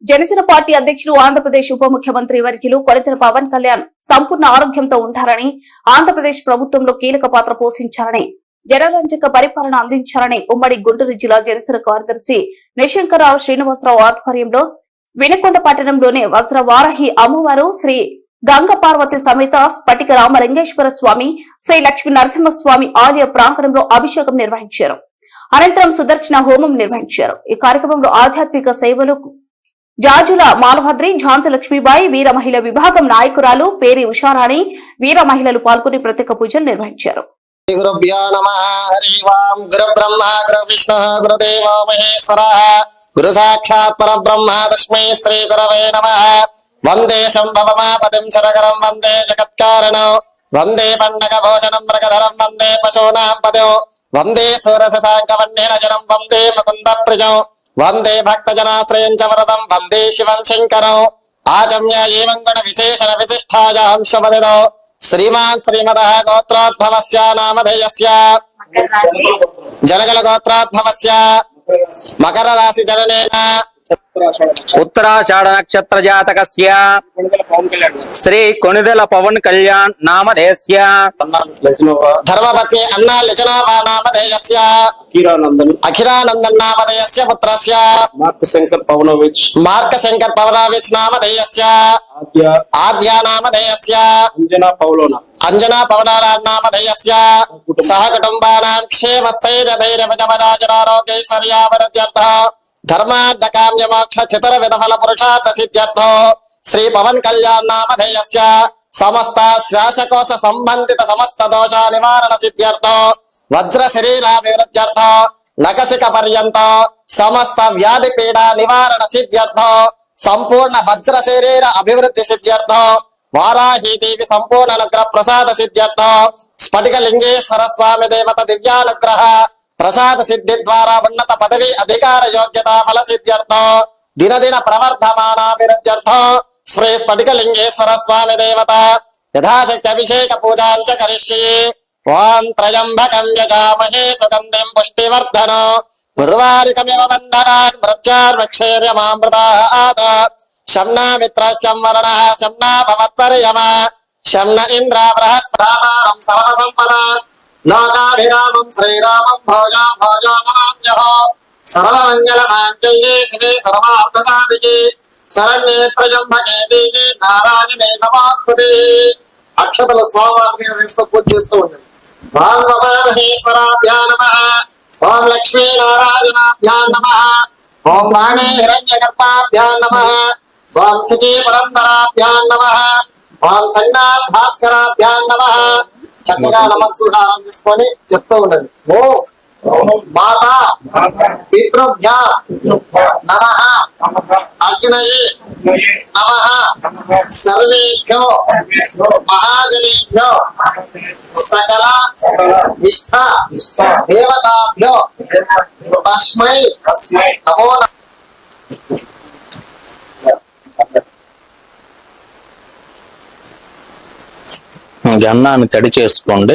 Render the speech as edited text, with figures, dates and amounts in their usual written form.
Janasena party అధ్యక్షులు ఆంధ్రప్రదేశ్ ఉప ముఖ్యమంత్రి వర్యులు కొణిదెల పవన్ కళ్యాణ్ సంపూర్ణ ఆరోగ్యంతో ఉంటారని, ఆంధ్రప్రదేశ్ ప్రభుత్వంలో కీలక పాత్ర పోషించారని, జనరంజక పరిపాలన అందించారని ఉమ్మడి గుంటూరు జిల్లా జనసేన కార్యదర్శి నిశంకరరావు శ్రీనివాసరావు ఆధ్వర్యంలో వినకొండ పట్టణంలోని వజ్రవారాహి అమ్మవారు, శ్రీ గంగ పార్వతి సమేత స్ఫటిక రామలింగేశ్వర స్వామి, శ్రీ లక్ష్మీ నరసింహస్వామి ఆలయ ప్రాంగణంలో అభిషేకం నిర్వహించారు. అనంతరం సుదర్శన హోమం నిర్వహించారు. ఈ కార్యక్రమంలో ఆధ్యాత్మిక సేవలు జాజుల మాలభద్రి, ఝాన్సీ లక్ష్మీబాయి, వీర మహిళ విభాగం నాయకురాలు పేరి ఉషారాణి, వీర మహిళలు పాల్గొని ప్రత్యేక పూజలు నిర్వహించారు. గురుభ్యో నమః. హరి ఓం. గురు బ్రహ్మ గురు విష్ణు గురుదేవో మహేశ్వరః. గురు సాక్షాత్ పరబ్రహ్మ తస్మై శ్రీ గురవే నమః. వందే శంభవమాపతిం శరకరం వందే జగత్కారణం వందే పండగ భూషణం మృగధరం వందే పశూనాం పదం వందే సూరసశాంకవన్యజనం వందే ముకుంద ప్రియం వందే భక్తజనాశ్రయం చ వరదం వందే శివం శంకరం. ఆచమ్య ఏవం గుణ విశేషణ విశిష్టాయాం శుభదిదో శ్రీమాన్ శ్రీమదః గోత్రోద్భవస్య నామధేయస్య జనగల గోత్రోద్భవస్య మకర రాశి జననేన ఉత్తరాషాఢ నక్షత్ర జాతకస్య శ్రీ కొణిదెల పవన్ కళ్యాణ్ నామధేయస్య ధర్మపత్ని అన్నా లచనావా నామధేయస్య అఖిరానందన్ నామధేయస్య పుత్రస్య మార్కశంకర్ పవనోవిచ్ నామధేయస్య ఆద్యా నామధేయస్య అంజనా పవనాల నామధేయస్య సహ కుటుంబానాం క్షేమస్థైర్యధైర్యవజమరాజనారోగ్యైశ్వర్యావరద్యర్థ ధర్మార్థ కామ్య మోక్ష చతుర్విధ ఫల పురుషార్థ సిద్ధ్యర్థో శ్రీ పవన్ కళ్యాణ్ నామధేయస్య సమస్త శ్వాసకోశ సంబంధిత సమస్త దోష నివారణ సిద్ధ్యర్థో వజ్ర శరీరాభివృద్ధ్యర్థో నకసిక పర్యంత సమస్త వ్యాధి పీడ నివారణ సిద్ధ్యర్థో సంపూర్ణ వజ్ర శరీర అభివృద్ధి సిద్ధ్యర్థో వారాహి దేవి సంపూర్ణ అనుగ్రహ ప్రసాద సిద్ధ్యర్థో స్ఫటిక లింగేశ్వర స్వామి దేవత దివ్యానుగ్రహ ప్రసాద సిద్ధి ద్వారా ఉన్నత పదవి అధికార యోగ్యత ఫల సిద్ధ్యర్థో దినదిన ప్రవర్ధమానాభివృద్ధ్యర్థో శ్రీ స్ఫటిక లింగేశ్వర స్వామి దేవత యథాశక్తి అభిషేక పూజాంచ కరిష్యే. ఓం త్రయంబకం యజామహే సుగంధిం పుష్టివర్ధనో ఉర్వారుకమివ బంధనాన్ మృత్యోర్మక్షేర్యమామృతాః శమ్నా మిత్రస్యం వరుణః శమ్నా భవత్వర్యమా శమ్న ఇంద్ర బృహస్పతిః సర్వసంపదాం లోకాభిరామం శ్రీరామం భోజా భోజో నమామ్యహో సర్వమంగళమాంగళ్యే శివే సర్వార్థసాధికే శరణ్యే త్రయంబకే దేవి నారాయణే నమోస్తుతే. అక్షతల స్వామివారి మీద వేస్తూ పూజ చేస్తూ ఉండండి. ఓం మహేశ్వరాభ్యా నమః. ఓం లక్ష్మీ నారాయణాభ్యా నమః. ఓం వాణీ హిరణ్యగర్భాభ్యా నమః. ఓం శుచి పురంధరాభ్యా నమః. ఓం సంజ్ఞా భాస్కరాభ్యా నమః. చక్కగా నమస్కారం చేసుకొని చెప్తూ ఉండండి. ఓ మాతా పితృభ్య నమః. అగ్నయే నమః. సర్వేభ్యో మహాజనేభ్యో సకల ఇష్ట దేవతాభ్యో తస్మై నమో నమః. అన్నాన్ని తడి చేసుకోండి.